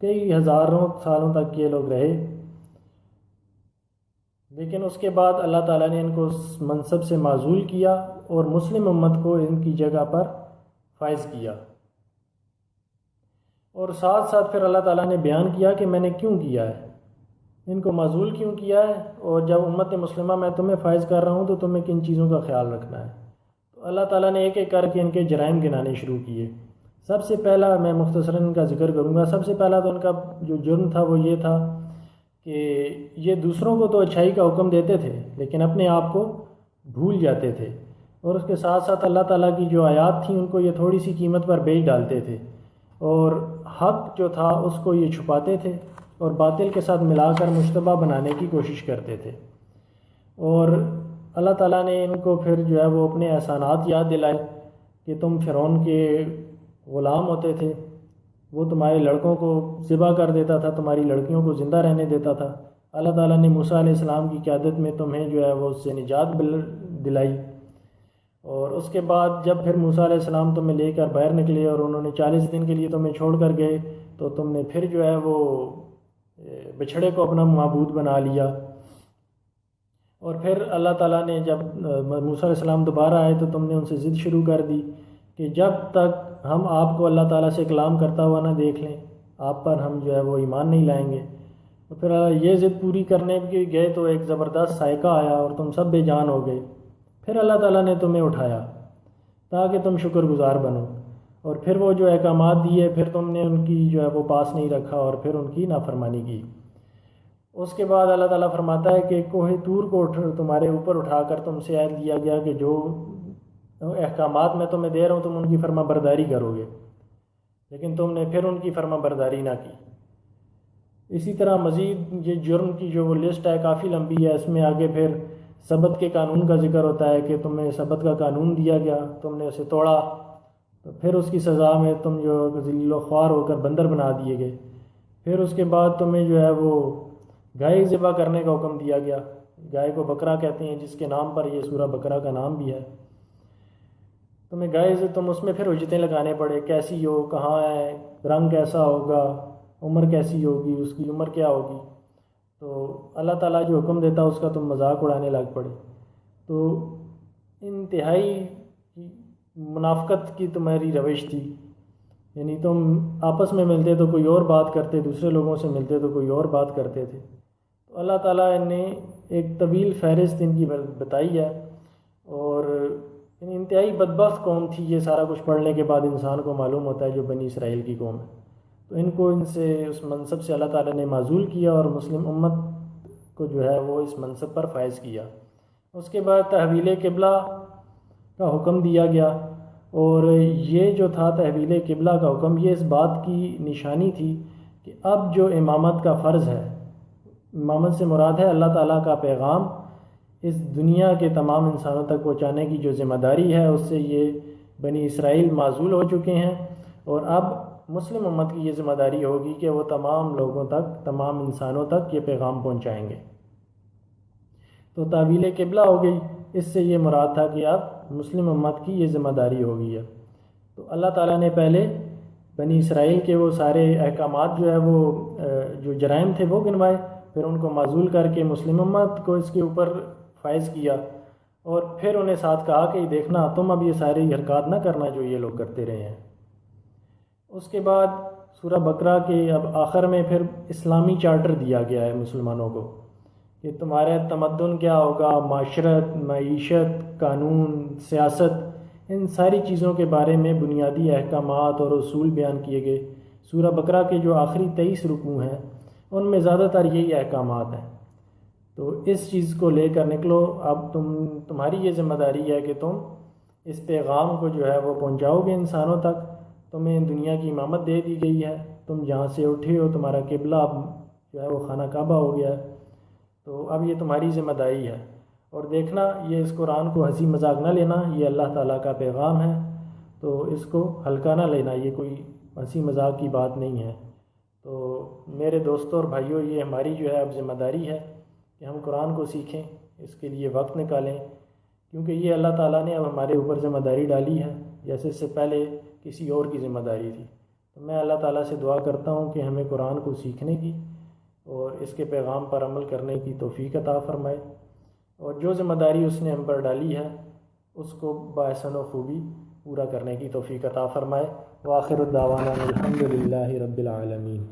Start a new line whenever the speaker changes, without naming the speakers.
کئی ہزاروں سالوں تک یہ لوگ رہے، لیکن اس کے بعد اللہ تعالیٰ نے ان کو اس منصب سے معزول کیا اور مسلم امت کو ان کی جگہ پر فائز کیا۔ اور ساتھ ساتھ پھر اللہ تعالیٰ نے بیان کیا کہ میں نے کیوں کیا ہے، ان کو معزول کیوں کیا ہے، اور جب امت مسلمہ میں تمہیں فائز کر رہا ہوں تو تمہیں کن چیزوں کا خیال رکھنا ہے۔ تو اللہ تعالیٰ نے ایک ایک کر کے ان کے جرائم گنانے شروع کیے۔ سب سے پہلا میں مختصراً ان کا ذکر کروں گا۔ سب سے پہلا تو ان کا جو جرم تھا وہ یہ تھا کہ یہ دوسروں کو تو اچھائی کا حکم دیتے تھے لیکن اپنے آپ کو بھول جاتے تھے، اور اس کے ساتھ ساتھ اللہ تعالیٰ کی جو آیات تھیں ان کو یہ تھوڑی سی قیمت پر بیچ ڈالتے تھے، اور حق جو تھا اس کو یہ چھپاتے تھے اور باطل کے ساتھ ملا کر مشتبہ بنانے کی کوشش کرتے تھے۔ اور اللہ تعالیٰ نے ان کو پھر جو ہے وہ اپنے احسانات یاد دلائے کہ تم فرعون کے غلام ہوتے تھے، وہ تمہارے لڑکوں کو ذبح کر دیتا تھا، تمہاری لڑکیوں کو زندہ رہنے دیتا تھا۔ اللہ تعالیٰ نے موسیٰ علیہ السلام کی قیادت میں تمہیں جو ہے وہ اس سے نجات دلائی۔ اور اس کے بعد جب پھر موسیٰ علیہ السلام تمہیں لے کر باہر نکلے اور انہوں نے 40 دن کے لیے تمہیں چھوڑ کر گئے، تو تم نے پھر جو ہے وہ بچھڑے کو اپنا معبود بنا لیا۔ اور پھر اللہ تعالیٰ نے جب موسیٰ علیہ السلام دوبارہ آئے تو تم نے ان سے ضد شروع کر دی کہ جب تک ہم آپ کو اللہ تعالیٰ سے کلام کرتا ہوا نہ دیکھ لیں آپ پر ہم جو ہے وہ ایمان نہیں لائیں گے۔ تو پھر یہ ضد پوری کرنے کے گئے تو ایک زبردست صاعقہ آیا اور تم سب بے جان ہو گئے۔ پھر اللہ تعالیٰ نے تمہیں اٹھایا تاکہ تم شکر گزار بنو، اور پھر وہ جو احکامات دیے پھر تم نے ان کی جو ہے وہ پاس نہیں رکھا اور پھر ان کی نافرمانی کی۔ اس کے بعد اللہ تعالیٰ فرماتا ہے کہ کوہ طور کو تمہارے اوپر اٹھا کر تم سے عہد لیا گیا کہ جو احکامات میں تمہیں دے رہا ہوں تم ان کی فرما برداری کرو گے، لیکن تم نے پھر ان کی فرما برداری نہ کی۔ اسی طرح مزید یہ جرم کی جو وہ لسٹ ہے کافی لمبی ہے، اس میں آگے پھر سبت کے قانون کا ذکر ہوتا ہے کہ تمہیں سبت کا قانون دیا گیا، تم نے اسے توڑا، تو پھر اس کی سزا میں تم جو ذلیل و خوار ہو کر بندر بنا دیے گئے۔ پھر اس کے بعد تمہیں جو ہے وہ گائے ذبح کرنے کا حکم دیا گیا، گائے کو بکرا کہتے ہیں جس کے نام پر یہ سورہ بکرا کا نام بھی ہے۔ تمہیں گائے سے تم اس میں پھر حجتیں لگانے پڑے، کیسی ہو، کہاں ہے، رنگ کیسا ہوگا، عمر کیسی ہوگی، اس کی عمر کیا ہوگی۔ تو اللہ تعالیٰ جو حکم دیتا اس کا تم مذاق اڑانے لگ پڑے۔ تو انتہائی منافقت کی تمہاری روش تھی، یعنی تم آپس میں ملتے تو کوئی اور بات کرتے، دوسرے لوگوں سے ملتے تو کوئی اور بات کرتے تھے۔ تو اللہ تعالیٰ نے ایک طویل فہرست ان کی بتائی ہے، اور انتہائی بدبخت قوم تھی۔ یہ سارا کچھ پڑھنے کے بعد انسان کو معلوم ہوتا ہے جو بنی اسرائیل کی قوم ہے، تو ان کو ان سے اس منصب سے اللہ تعالیٰ نے معزول کیا اور مسلم امت کو جو ہے وہ اس منصب پر فائز کیا۔ اس کے بعد تحویل قبلہ کا حکم دیا گیا، اور یہ جو تھا تحویل قبلہ کا حکم یہ اس بات کی نشانی تھی کہ اب جو امامت کا فرض ہے، امامت سے مراد ہے اللہ تعالیٰ کا پیغام اس دنیا کے تمام انسانوں تک پہنچانے کی جو ذمہ داری ہے اس سے یہ بنی اسرائیل معزول ہو چکے ہیں، اور اب مسلم امت کی یہ ذمہ داری ہوگی کہ وہ تمام لوگوں تک، تمام انسانوں تک یہ پیغام پہنچائیں گے۔ تو تحویل قبلہ ہو گئی، اس سے یہ مراد تھا کہ اب مسلم امت کی یہ ذمہ داری ہو گئی ہے۔ تو اللہ تعالیٰ نے پہلے بنی اسرائیل کے وہ سارے احکامات جو ہے وہ جو جرائم تھے وہ گنوائے، پھر ان کو معزول کر کے مسلم امت کو اس کے اوپر فائز کیا، اور پھر انہیں ساتھ کہا کہ دیکھنا تم اب یہ ساری حرکات نہ کرنا جو یہ لوگ کرتے رہے ہیں۔ اس کے بعد سورہ بقرہ کے اب آخر میں پھر اسلامی چارٹر دیا گیا ہے مسلمانوں کو کہ تمہارے تمدن کیا ہوگا، معاشرت، معیشت، قانون، سیاست، ان ساری چیزوں کے بارے میں بنیادی احکامات اور اصول بیان کیے گئے۔ سورہ بقرہ کے جو آخری 23 رکوع ہیں ان میں زیادہ تر یہی احکامات ہیں۔ تو اس چیز کو لے کر نکلو، اب تمہاری یہ ذمہ داری ہے کہ تم اس پیغام کو جو ہے وہ پہنچاؤ گے انسانوں تک۔ تمہیں دنیا کی امامت دے دی گئی ہے، تم جہاں سے اٹھے ہو تمہارا قبلہ اب جو ہے وہ خانہ کعبہ ہو گیا ہے، تو اب یہ تمہاری ذمہ داری ہے۔ اور دیکھنا یہ اس قرآن کو ہنسی مذاق نہ لینا، یہ اللہ تعالیٰ کا پیغام ہے، تو اس کو ہلکا نہ لینا، یہ کوئی ہنسی مذاق کی بات نہیں ہے۔ تو میرے دوستوں اور بھائیوں، یہ ہماری جو ہے اب ذمہ داری ہے کہ ہم قرآن کو سیکھیں، اس کے لیے وقت نکالیں، کیونکہ یہ اللہ تعالیٰ نے اب ہمارے اوپر ذمہ داری ڈالی ہے، جیسے اس سے پہلے کسی اور کی ذمہ داری تھی۔ تو میں اللہ تعالیٰ سے دعا کرتا ہوں کہ ہمیں قرآن کو سیکھنے کی اور اس کے پیغام پر عمل کرنے کی توفیق عطا فرمائے، اور جو ذمہ داری اس نے ہم پر ڈالی ہے اس کو باحسن و خوبی پورا کرنے کی توفیق عطا فرمائے۔ وآخر الدعوانا الحمد للہ رب العالمین۔